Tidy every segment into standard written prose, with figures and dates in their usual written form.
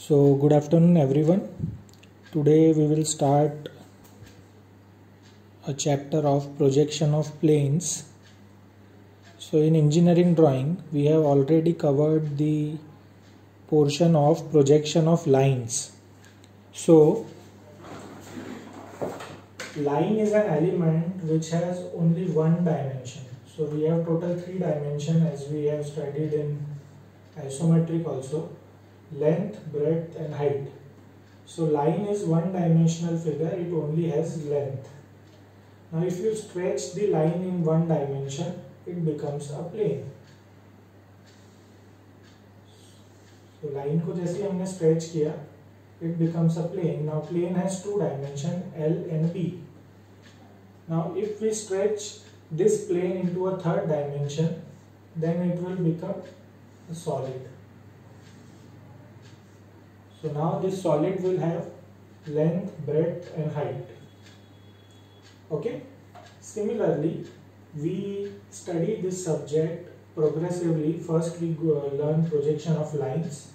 So good afternoon everyone. Today we will start a chapter of projection of planes. So in engineering drawing we have already covered the portion of projection of lines. So line is an element which has only one dimension. So we have total 3 dimensions as we have studied in isometric also: length, breadth and height. So line is one dimensional figure, it only has length. Now if you stretch the line in one dimension, it becomes a plane. So line को जैसे हमने stretch किया, it becomes a plane. Now plane has 2 dimensions, L and B. Now if we stretch this plane into a third dimension, then it will become a solid. So now this solid will have length, breadth and height. Okay. Similarly, we study this subject progressively. First we learn projection of lines,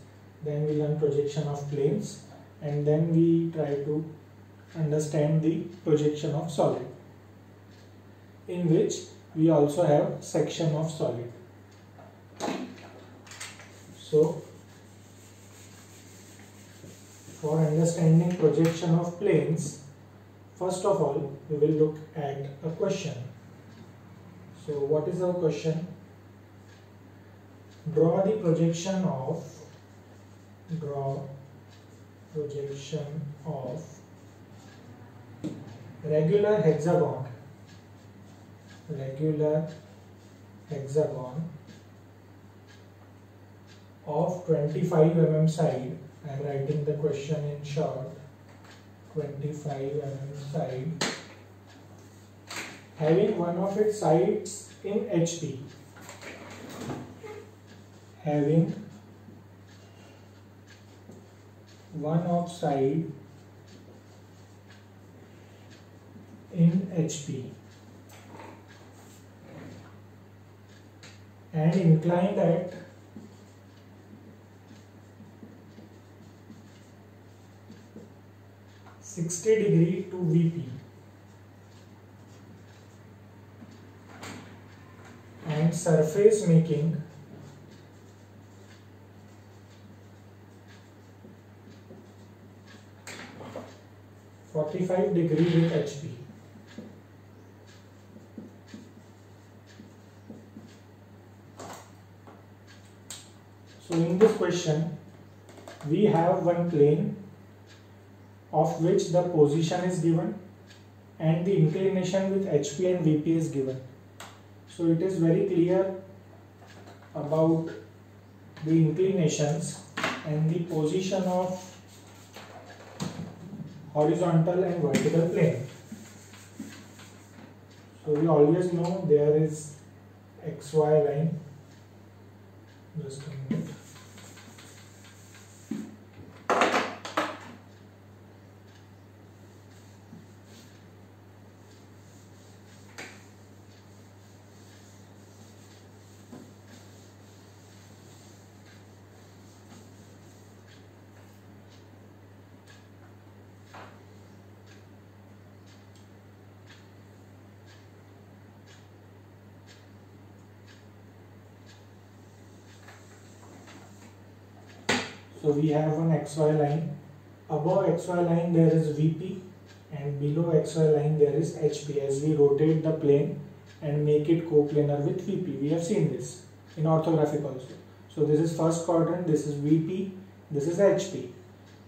then we learn projection of planes, and then we try to understand the projection of solid, in which we also have section of solid. So for understanding projection of planes, first of all we will look at a question. So what is our question? Draw the projection of regular hexagon of 25 mm side. I am writing the question in short. 25 mm side, having one of its sides in HP. Having one of side in HP and inclined at 60 degree to VP and surface making 45 degree with HP. So in this question we have one plane of which the position is given and the inclination with HP and VP is given. So it is very clear about the inclinations and the position of horizontal and vertical plane. So we always know there is XY line. Just a minute. So we have one XY line. Above XY line there is VP and below XY line there is HP. As we rotate the plane and make it coplanar with VP, we have seen this in orthographic also. So this is first quadrant, this is VP, this is HP.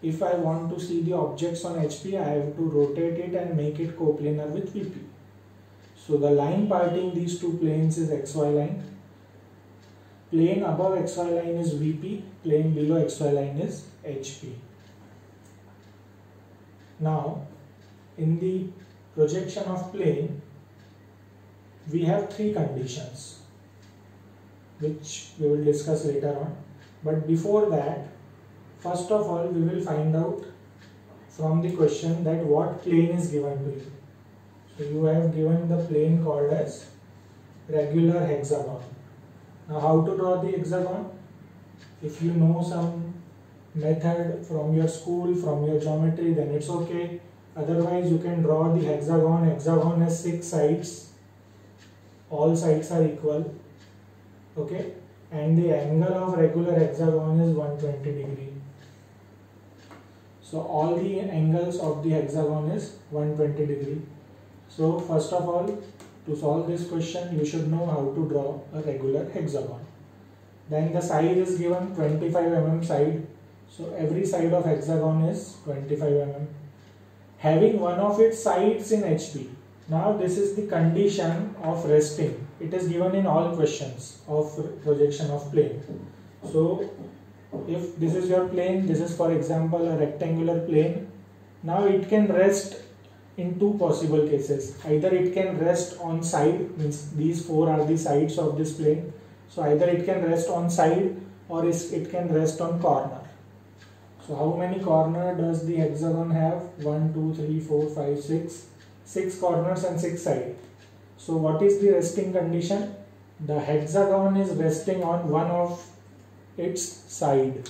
If I want to see the objects on HP, I have to rotate it and make it coplanar with VP. So the line parting these two planes is XY line. Plane above XY line is VP, plane below XY line is HP. Now, in the projection of plane, we have 3 conditions, which we will discuss later on. But before that, first of all, we will find out from the question that what plane is given to you. So you have given the plane called as regular hexagon. Now how to draw the hexagon? If you know some method from your school, from your geometry, then it's okay. Otherwise, you can draw the hexagon. Hexagon has 6 sides. All sides are equal. Okay. And the angle of regular hexagon is 120 degree. So all the angles of the hexagon is 120 degree. So first of all, to solve this question, you should know how to draw a regular hexagon. Then the side is given 25 mm side. So every side of hexagon is 25 mm. Having one of its sides in HP. Now this is the condition of resting. It is given in all questions of projection of plane. So if this is your plane, this is for example a rectangular plane. Now it can rest in two possible cases. Either it can rest on side, means these 4 are the sides of this plane. So either it can rest on side or it can rest on corner. So how many corners does the hexagon have? 1, 2, 3, 4, 5, 6. 6 corners and 6 sides. So what is the resting condition? The hexagon is resting on one of its side.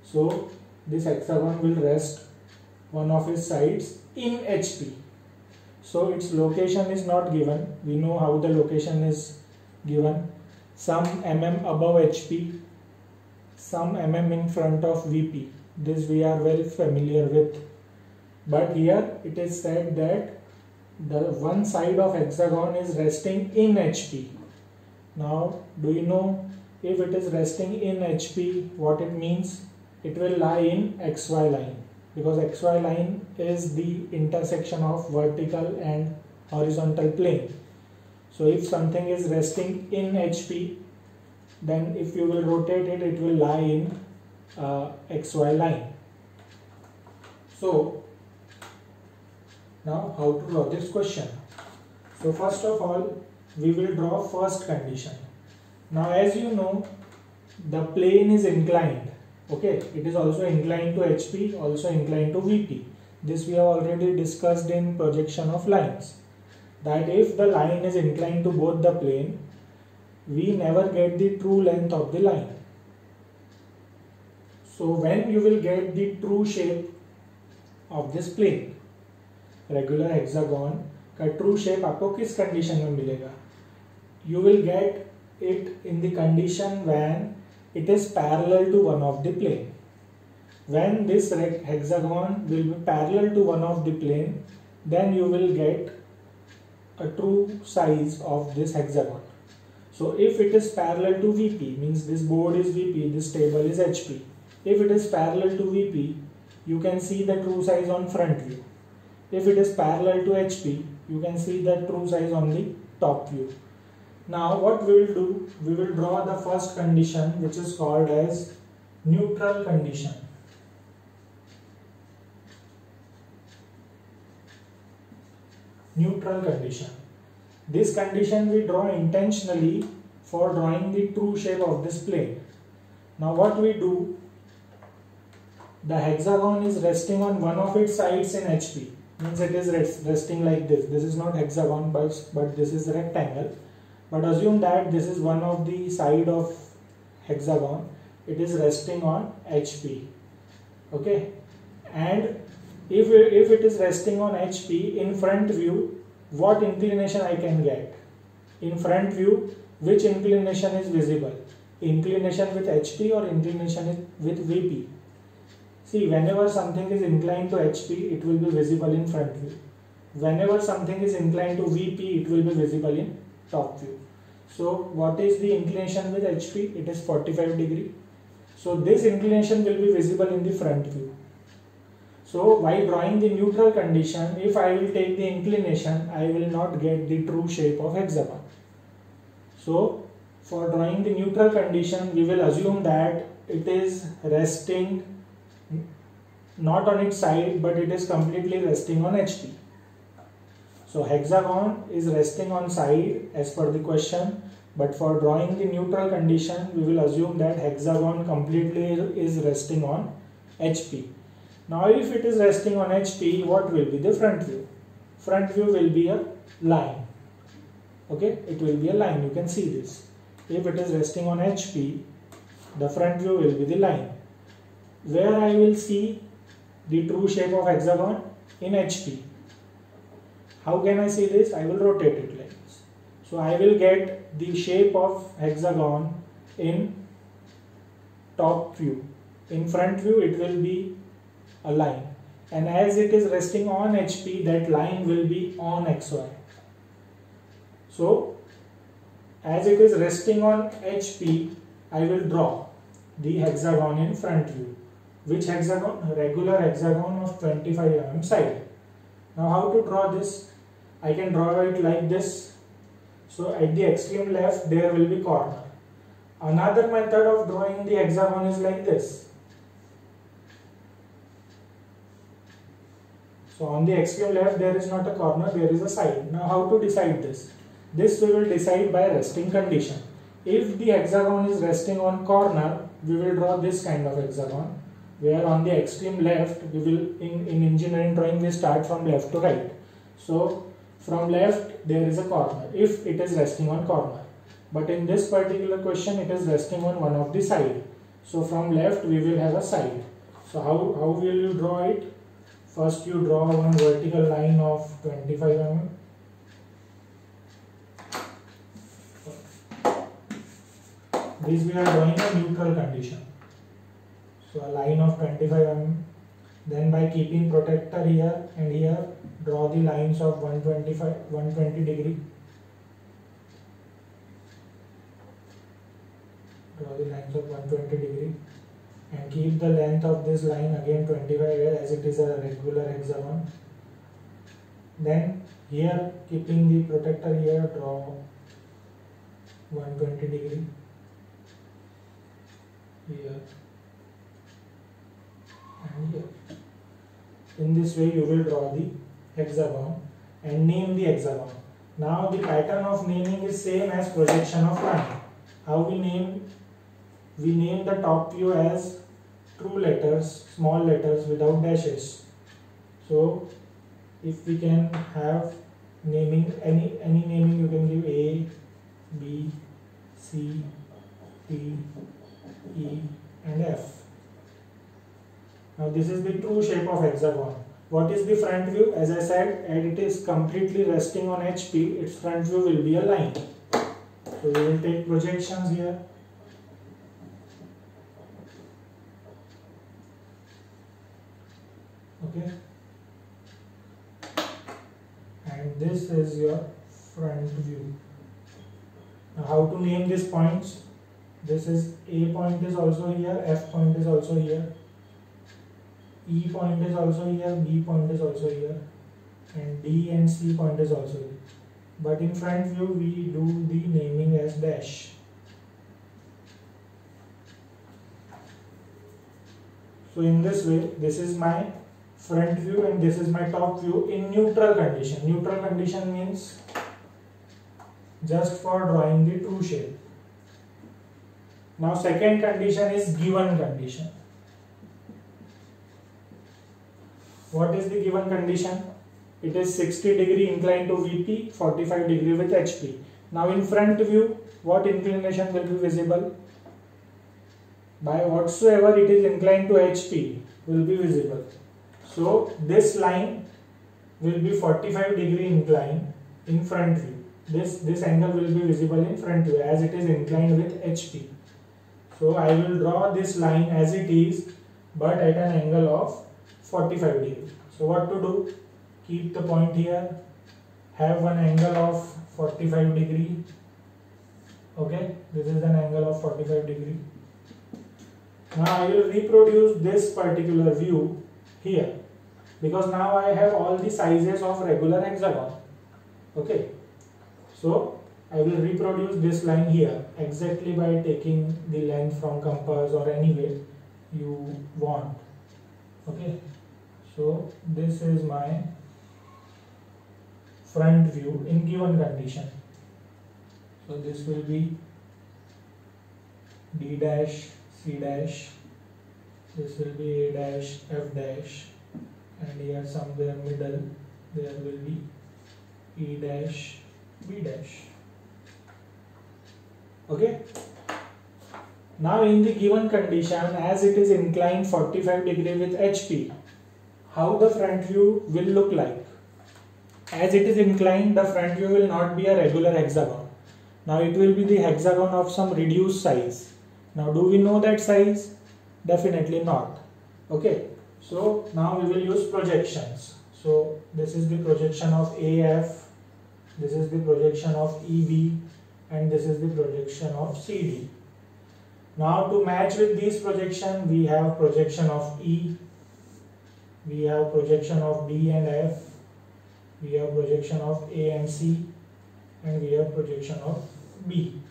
So this hexagon will rest one of its sides in HP. So its location is not given. We know how the location is given. Some mm above HP, some mm in front of VP. This we are well familiar with. But here it is said that the one side of hexagon is resting in HP. Now, do you know if it is resting in HP, what it means? It will lie in XY line, because XY line is the intersection of vertical and horizontal plane. So if something is resting in HP, then if you will rotate it, it will lie in XY line. So now how to draw this question? So first of all, we will draw first condition. Now as you know, the plane is inclined. Okay, it is also inclined to HP, also inclined to VP. This we have already discussed in projection of lines. That if the line is inclined to both the plane, we never get the true length of the line. So when you will get the true shape of this plane, regular hexagon का true shape आपको किस condition में मिलेगा? You will get it in the condition when it is parallel to one of the plane. When this hexagon will be parallel to one of the plane, then you will get a true size of this hexagon. So if it is parallel to VP, means this board is VP, this table is HP. If it is parallel to VP, you can see the true size on front view. If it is parallel to HP, you can see the true size on the top view. Now what we will do, we will draw the first condition, which is called as neutral condition. Neutral condition. This condition we draw intentionally for drawing the true shape of this plane. Now what we do, the hexagon is resting on one of its sides in HP. Means it is resting like this. This is not hexagon, but this is rectangle. But assume that this is one of the side of hexagon. It is resting on HP. Okay. And if it is resting on HP, in front view, what inclination I can get? In front view, which inclination is visible? Inclination with HP or inclination with VP? See, whenever something is inclined to HP, it will be visible in front view. Whenever something is inclined to VP, it will be visible in top view. So what is the inclination with HP? It is 45 degree. So this inclination will be visible in the front view. So while drawing the neutral condition, if I will take the inclination, I will not get the true shape of hexagon. So for drawing the neutral condition, we will assume that it is resting not on its side, but it is completely resting on HP. So hexagon is resting on side as per the question, but for drawing the neutral condition, we will assume that hexagon completely is resting on HP. Now if it is resting on HP, what will be the front view? Front view will be a line. Okay, it will be a line, you can see this. If it is resting on HP, the front view will be the line. where I will see the true shape of hexagon? In HP. How can I see this? I will rotate it like this. So I will get the shape of hexagon in top view. In front view it will be a line, and as it is resting on HP, that line will be on XY. So as it is resting on HP, I will draw the hexagon in front view. Which hexagon? Regular hexagon of 25 mm side. Now how to draw this? I can draw it like this. So at the extreme left there will be corner. Another method of drawing the hexagon is like this. So on the extreme left there is not a corner, there is a side. Now how to decide this? This we will decide by resting condition. If the hexagon is resting on corner, we will draw this kind of hexagon, where on the extreme left we will, in engineering drawing we start from left to right. So from left there is a corner if it is resting on corner, but in this particular question it is resting on one of the side. So from left we will have a side. So how will you draw it? First you draw one vertical line of 25 mm. This we are drawing a neutral condition. So a line of 25 mm. Then by keeping protector here and here, draw the lines of 120 degree. Draw the lines of 120 degree. And keep the length of this line again 25 as it is a regular hexagon. Then here, keeping the protector here, draw 120 degree here and here. In this way you will draw the hexagon and name the hexagon. Now the pattern of naming is same as projection of line. How we name? We name the top view as true letters, small letters without dashes. So if we can have naming, any naming you can give A, B, C, D, E and F. Now this is the true shape of hexagon. What is the front view? As I said, and it is completely resting on HP, its front view will be a line. So we will take projections here. Okay. And this is your front view. Now how to name these points? This is A point is also here, F point is also here, E point is also here, B point is also here, and D and C point is also here. But in front view we do the naming as dash. So in this way, this is my front view and this is my top view in neutral condition. Neutral condition means just for drawing the true shape. Now second condition is given condition. What is the given condition? It is 60 degree inclined to VP, 45 degree with HP. Now in front view, what inclination will be visible? By whatsoever it is inclined to HP will be visible. So this line will be 45 degree incline in front view. This angle will be visible in front view as it is inclined with HP. So I will draw this line as it is, but at an angle of 45 degree. So what to do? Keep the point here, have one angle of 45 degree. Okay, this is an angle of 45 degree. Now I will reproduce this particular view here, because now I have all the sizes of regular hexagon. Okay, so I will reproduce this line here exactly by taking the length from compass or any way you want. Okay, so this is my front view in given condition. So this will be D dash, C dash, this will be A dash, F dash, and here somewhere middle there will be E dash, B dash. Okay. Now in the given condition, as it is inclined 45 degree with HP, how the front view will look like? As it is inclined, the front view will not be a regular hexagon. Now it will be the hexagon of some reduced size. Now do we know that size? Definitely not. Okay, so now we will use projections. So this is the projection of AF, this is the projection of EB, and this is the projection of CD. Now to match with these projection, we have projection of E, we have projection of B and F, we have projection of A and C, and we have projection of B.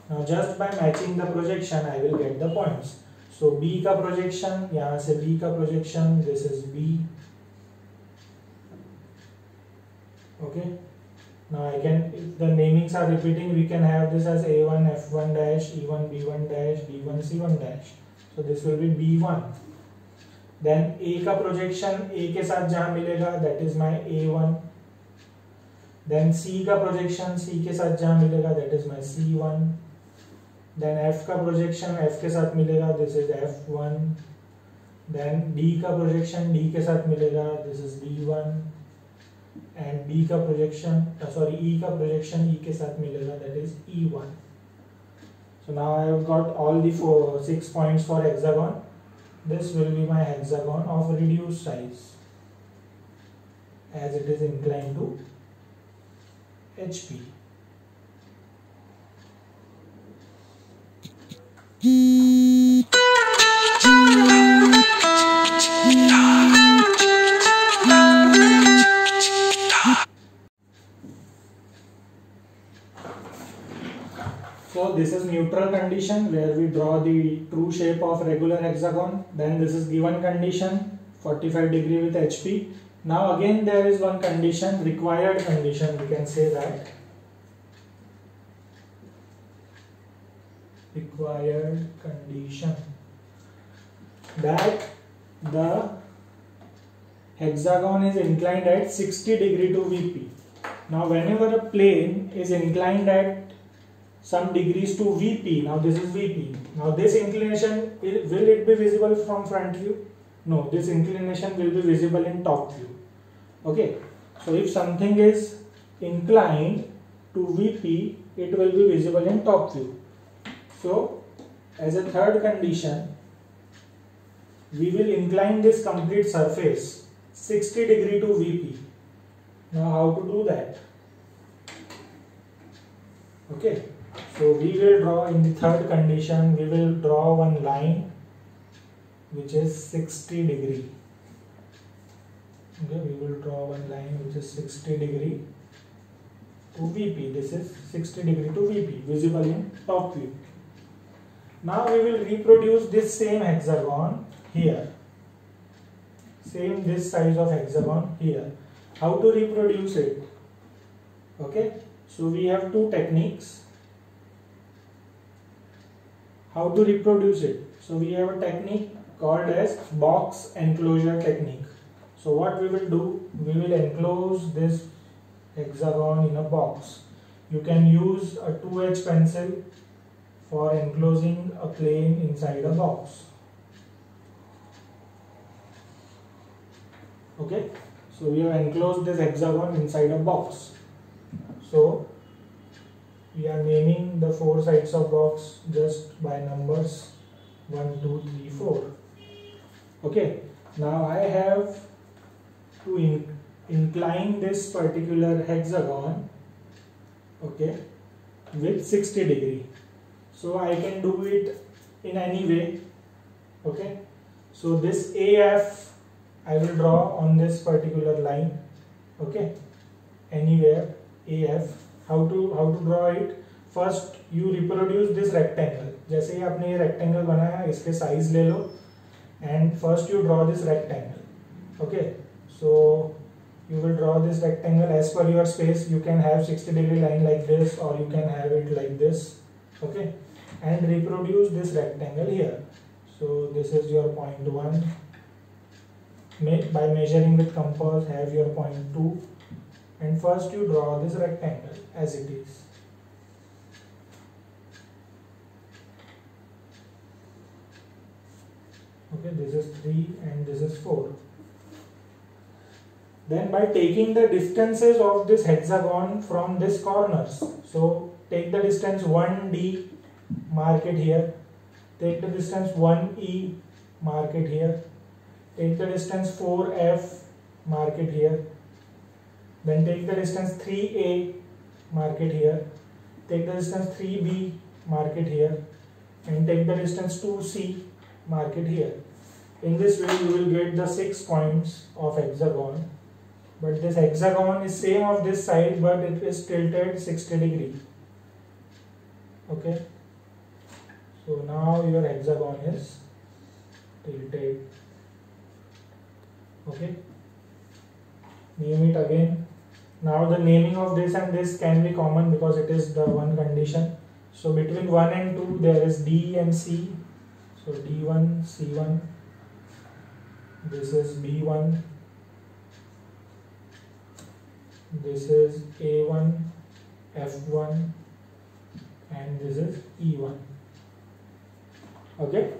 Now just by matching the projection, I will get the points. So B का projection, यहाँ से B का projection, this is B. Okay. Now I can, if the namings are repeating, we can have this as A1 F1 dash, E1 B1 dash, B1 C1 dash. So this will be B1. Then A का projection, A के साथ जहाँ मिलेगा, that is my A1. Then C का projection, C के साथ जहाँ मिलेगा, that is my C1. Then F का projection, F के साथ मिलेगा, this is F1. Then D का projection, D के साथ मिलेगा, this is D1. And B का projection, E का projection E के साथ मिलेगा, that is E1. So now I have got all the 6 points for hexagon. This will be my hexagon of reduced size, as it is inclined to HP. So this is neutral condition where we draw the true shape of regular hexagon. Then this is given condition 45 degree with HP. Now again there is one condition, required condition, we can say that. Required condition that the hexagon is inclined at 60 degree to VP. Now whenever a plane is inclined at some degrees to VP, now this is VP. Now this inclination, will it be visible from front view? No, this inclination will be visible in top view. Okay, so if something is inclined to VP, it will be visible in top view. So as a third condition, we will incline this complete surface 60 degree to VP. Now how to do that? Okay, so we will draw in the third condition, we will draw one line which is 60 degree. Okay, we will draw one line which is 60 degree to VP. This is 60 degree to VP, visible in top view. Now we will reproduce this same hexagon here. Same this size of hexagon here. How to reproduce it? Okay, so we have two techniques. How to reproduce it? So we have a technique called as box enclosure technique. So what we will do, we will enclose this hexagon in a box. You can use a 2H pencil for enclosing a plane inside a box. Okay, so we have enclosed this hexagon inside a box. So we are naming the 4 sides of box just by numbers 1, 2, 3, 4. Okay, now I have to incline this particular hexagon, okay, with 60 degree. So I can do it in any way. Okay, so this AF I will draw on this particular line. Okay, anywhere AF. How to draw it? First you reproduce this rectangle. जैसे ही आपने ये rectangle बनाया, इसके size ले लो and first you draw this rectangle. Okay, so you will draw this rectangle as per your space. You can have 60 degree line like this, or you can have it like this. Okay, and reproduce this rectangle here. So this is your point 1. By measuring with compass, have your point 2, and first you draw this rectangle as it is. Okay, this is 3 and this is 4. Then by taking the distances of this hexagon from these corners, so take the distance 1D, mark it here. Take the distance 1E, mark it here. Take the distance 4F, mark it here. Then take the distance 3A, mark it here. Take the distance 3B, mark it here. And take the distance 2C, mark it here. In this way you will get the 6 points of hexagon. But this hexagon is same of this side, but it is tilted 60 degree. Okay. So now your hexagon is tilted. Okay. Name it again. Now the naming of this and this can be common because it is the one condition. So between 1 and 2 there is D and C. So D1, C1. This is B1. This is A1, F1, and this is E1. Okay.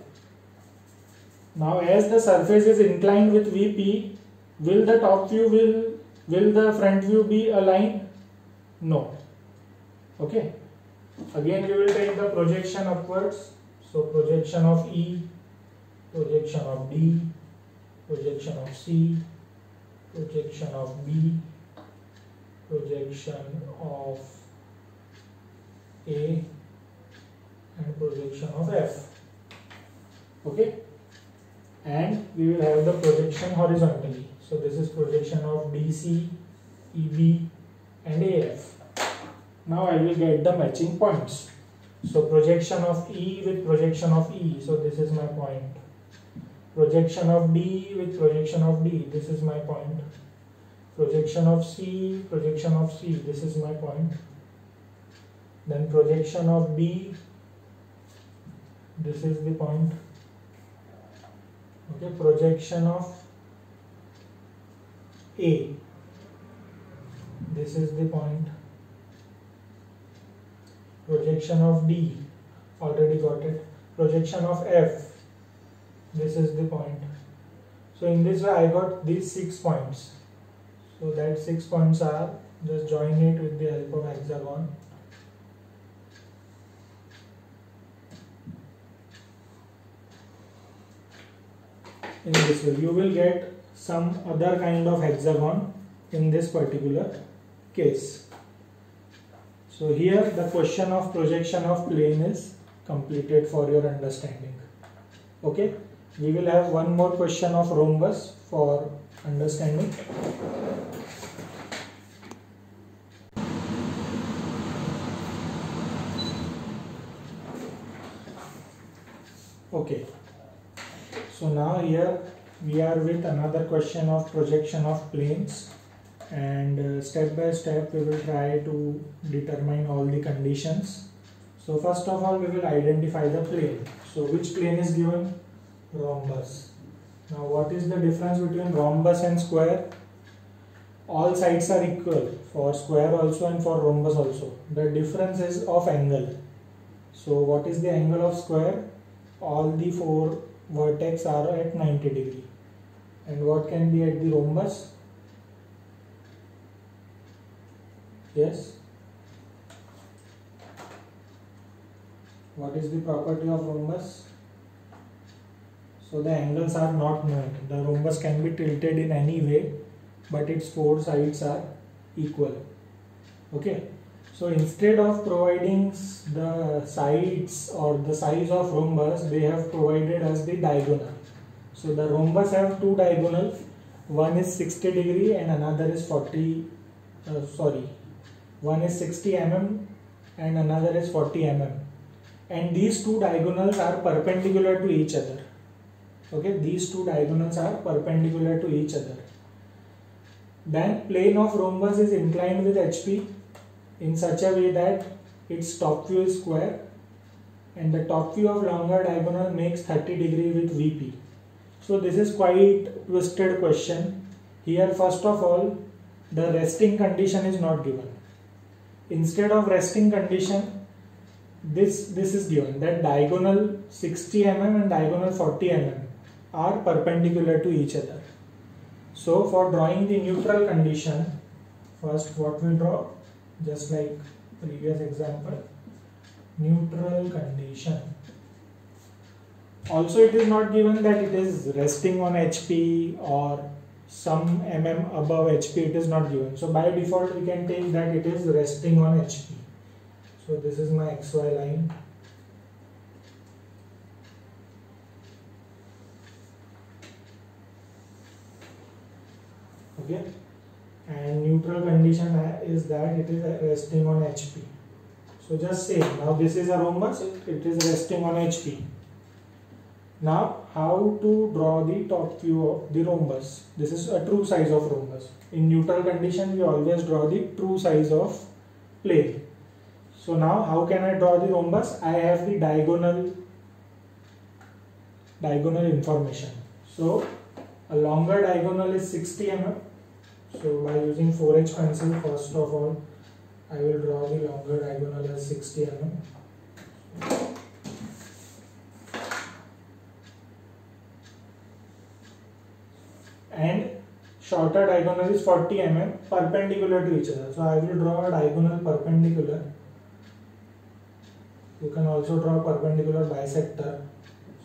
Now as the surface is inclined with VP, will the top view will the front view be aligned? No. Okay. Again we will take the projection upwards. So projection of E, projection of D, projection of C, projection of B, projection of A, and projection of F. Okay. And we will have the projection horizontally. So this is projection of DC, EB, and AF. Now I will get the matching points. So projection of E with projection of E. So this is my point. Projection of D with projection of D. This is my point. Projection of C, projection of C. This is my point. Then projection of B. This is the point. Okay, projection of A. This is the point. Projection of D. Already got it. Projection of F. This is the point. So in this way I got these 6 points. So that 6 points are, just join it with the help of hexagon. In this way you will get some other kind of hexagon in this particular case. So here the question of projection of plane is completed for your understanding. Okay, we will have one more question of rhombus for understanding. Okay, so now here we are with another question of projection of planes, and step by step we will try to determine all the conditions. So first of all we will identify the plane. So which plane is given? Rhombus. Now what is the difference between rhombus and square? All sides are equal for square also and for rhombus also. The difference is of angle. So what is the angle of square? All the 4 vertex are at 90 degree. And what can be at the rhombus? Yes? What is the property of rhombus? So the angles are not known. The rhombus can be tilted in any way, but its 4 sides are equal. Okay. So instead of providing the sides or the size of rhombus, they have provided us the diagonal. So the rhombus have 2 diagonals. One is 60 degree and another is one is 60 mm and another is 40 mm. And these 2 diagonals are perpendicular to each other. Okay, these 2 diagonals are perpendicular to each other. Then plane of rhombus is inclined with HP in such a way that its top view is square and the top view of longer diagonal makes 30 degree with VP. So this is quite twisted question. Here first of all the resting condition is not given. Instead of resting condition, this is given, that diagonal 60 mm and diagonal 40 mm. are perpendicular to each other. So for drawing the neutral condition, first what we draw, just like previous example, neutral condition. Also it is not given that it is resting on HP or some above HP, it is not given. So by default we can take that it is resting on HP. So this is my XY line. Okay, and neutral condition is that it is resting on HP. So just say now this is a rhombus, it is resting on HP. Now how to draw the top view of the rhombus? This is a true size of rhombus. In neutral condition we always draw the true size of plane. So now how can I draw the rhombus? I have the diagonal information. So a longer diagonal is 60 mm. So by using 4H pencil, first of all I will draw the longer diagonal as 60 mm. And shorter diagonal is 40 mm perpendicular to each other. So I will draw a diagonal perpendicular. You can also draw perpendicular bisector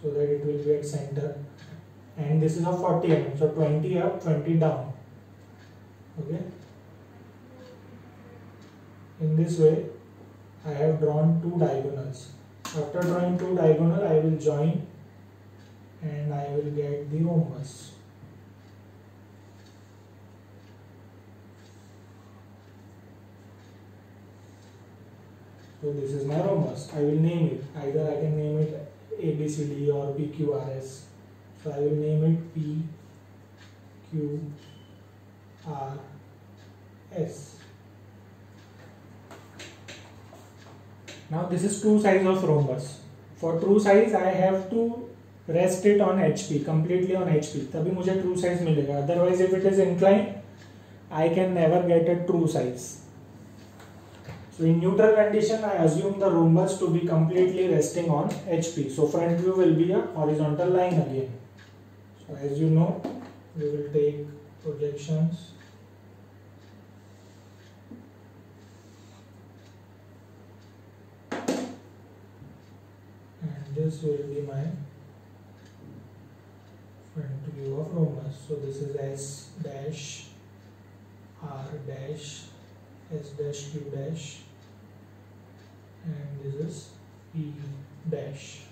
so that it will be at center. And this is of 40 mm. So 20 up, 20 down. Okay. In this way, I have drawn two diagonals. After drawing two diagonals, I will join and I will get the rhombus. So this is my rhombus. I will name it. Either I can name it ABCD or PQRS. So I will name it PQRS. Now this is true size of rhombus. For true size I have to rest it on HP, completely on HP. तभी मुझे true size मिलेगा. Otherwise if it is inclined, I can never get a true size. So in neutral condition, I assume the rhombus to be completely resting on HP. So front view will be a horizontal line again. So as you know, we will take projections. And this will be my front view of rhombus. So this is S dash, R dash, S dash, Q dash, and this is P dash.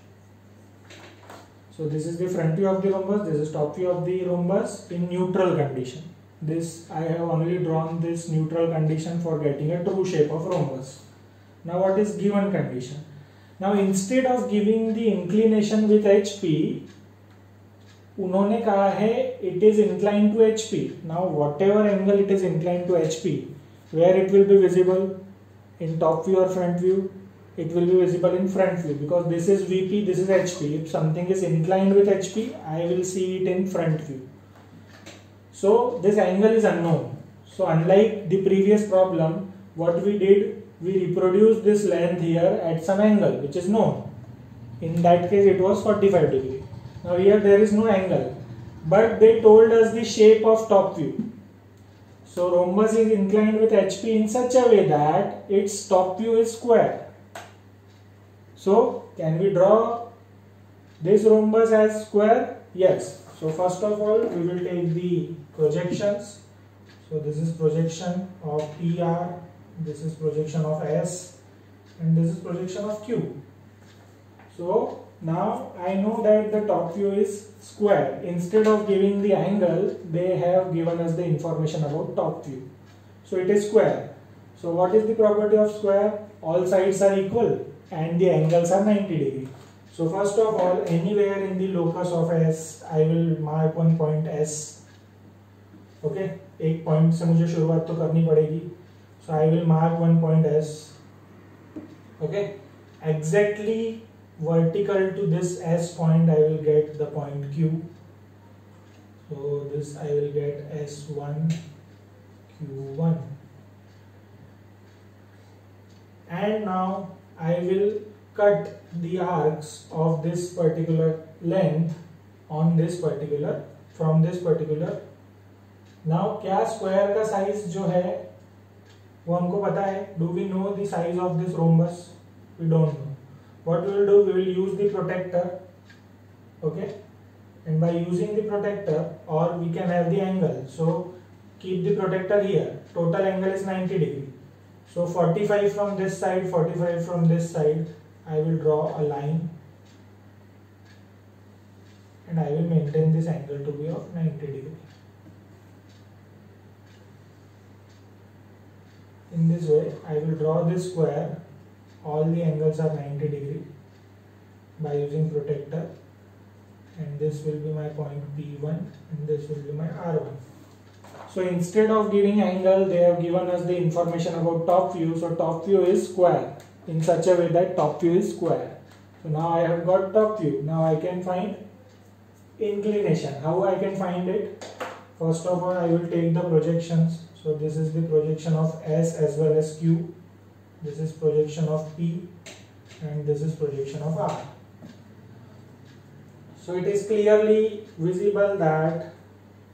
So this is the front view of the rhombus, this is top view of the rhombus in neutral condition. This I have only drawn this neutral condition for getting a true shape of rhombus. Now what is given condition? Now instead of giving the inclination with HP, उन्होंने कहा है it is inclined to HP. Now whatever angle it is inclined to HP, where it will be visible, in top view or front view, it will be visible in front view, because this is VP, this is HP. If something is inclined with HP, I will see it in front view. So this angle is unknown. So unlike the previous problem, what we did, we reproduced this length here at some angle which is known. In that case it was 45 degree. Now here there is no angle, but they told us the shape of top view. So rhombus is inclined with HP in such a way that its top view is square. So can we draw this rhombus as square? Yes. So first of all we will take the projections. So this is projection of PR, this is projection of S, and this is projection of Q. So now I know that the top view is square. Instead of giving the angle, they have given us the information about top view. So it is square. So what is the property of square? All sides are equal and the angles are 90 degree. So first of all, anywhere in the locus of S, I will mark one point S. Okay, एक point से मुझे शुरुआत तो करनी पड़ेगी. So I will mark one point S. Okay, exactly vertical to this S point, I will get the point Q. So this I will get S1, Q1. And now I will cut the arcs of this particular length on this particular, from this particular. Now क्या square का size जो है वो हमको पता है. Do we know the size of this rhombus? We don't know. What we will do, we will use the protector. Okay, and by using the protector, or we can have the angle. So keep the protector here. Total angle is 90 degree. So 45 from this side, 45 from this side. I will draw a line, and I will maintain this angle to be of 90 degree. In this way, I will draw this square. All the angles are 90 degree by using protector, and this will be my point P1, and this will be my R1. So instead of giving angle, they have given us the information about top view. So top view is square, in such a way that top view is square. So now I have got top view. Now I can find inclination. How I can find it? First of all, I will take the projections. So this is the projection of S as well as Q. This is projection of P, and this is projection of R. So it is clearly visible that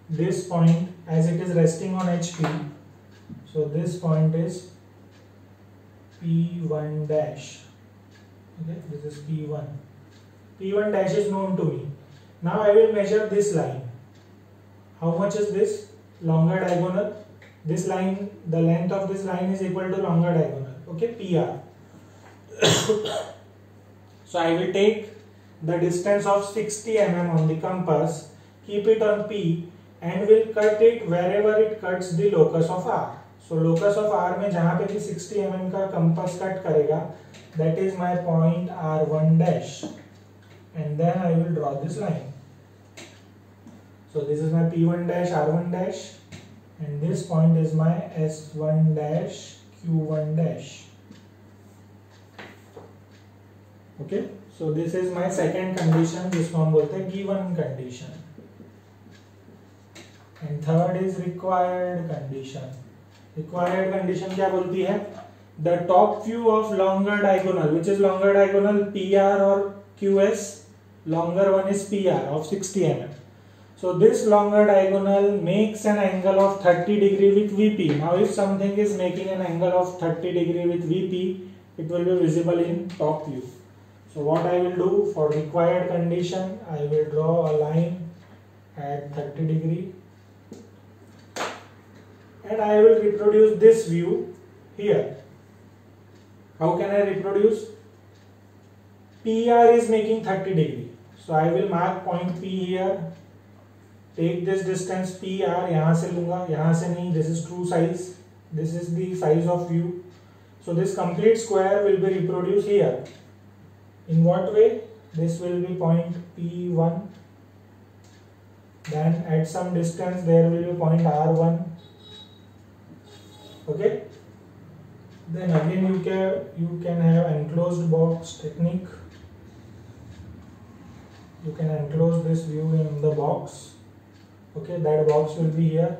this point, as it is resting on HP, so this point is P1 dash. Okay, this is P1. P1 dash is known to me. Now I will measure this line. How much is this? Longer diagonal. This line, the length of this line is equal to longer diagonal. Okay, PR. So I will take the distance of 60 mm on the compass, keep it on P, and will cut it wherever it cuts the locus of R. So locus of R में जहाँ पे भी 60 mm का compass cut करेगा, that is my point R1 dash, and then I will draw this line. So this is my P1 dash, R1 dash, and this point is my S1 dash, Q1 dash. Okay, so this is my second condition, जिसको हम बोलते हैं given condition. And third is required condition. Required condition क्या बोलती है? The top view of longer diagonal, which is longer diagonal, PR or QS. Longer one is PR of 60 mm. So this longer diagonal makes an angle of 30 degree with VP. Now if something is making an angle of 30 degree with VP, it will be visible in top view. So what I will do for required condition, I will draw a line at 30 degree, and I will reproduce this view here. How can I reproduce? PR is making 30 degree. So I will mark point P here. Take this distance PR, यहाँ से लूँगा, यहाँ से नहीं. This is true size. This is the size of view. So this complete square will be reproduced here. In what way? This will be point P1. Then at some distance there will be point R1. Okay. Then again you can have enclosed box technique. You can enclose this view in the box. Okay, that box will be here.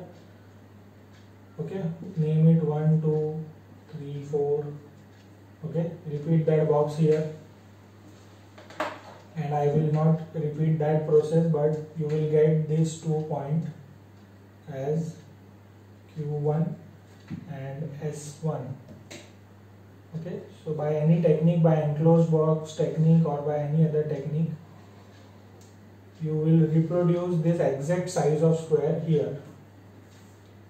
Okay, name it 1, 2, 3, 4. Okay, repeat that box here. And I will not repeat that process, but you will get these 2 points as Q1 and S1. Okay, so by any technique, by enclosed box technique or by any other technique, you will reproduce this exact size of square here.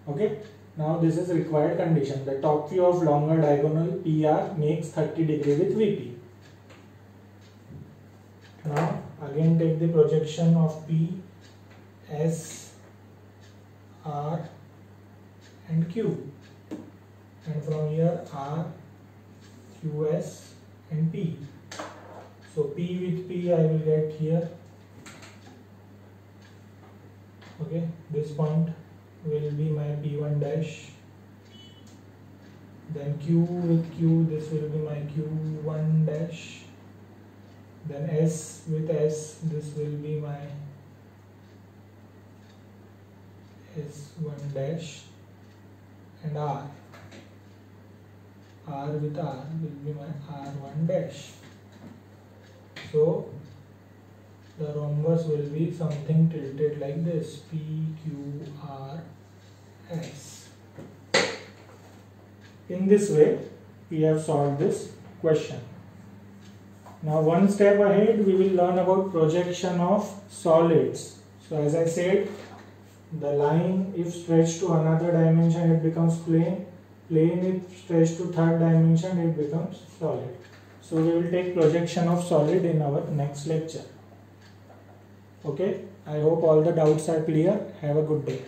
Okay, now this is required condition. The top view of longer diagonal PR makes 30 degree with VP. Now again take the projection of P, S, R and Q, and from here R, Q, S and P. So P with P I will get here. Okay, this point will be my P1 dash. Then Q with Q, this will be my Q1 dash. Then S with S, this will be my S1 dash. And R with R will be my R1 dash. So the rhombus will be something tilted like this, PQRS. In this way, we have solved this question. Now one step ahead, we will learn about projection of solids. So as I said, the line if stretched to another dimension it becomes plane, plane if stretched to third dimension it becomes solid. So we will take projection of solid in our next lecture. Okay, I hope all the doubts are clear. Have a good day.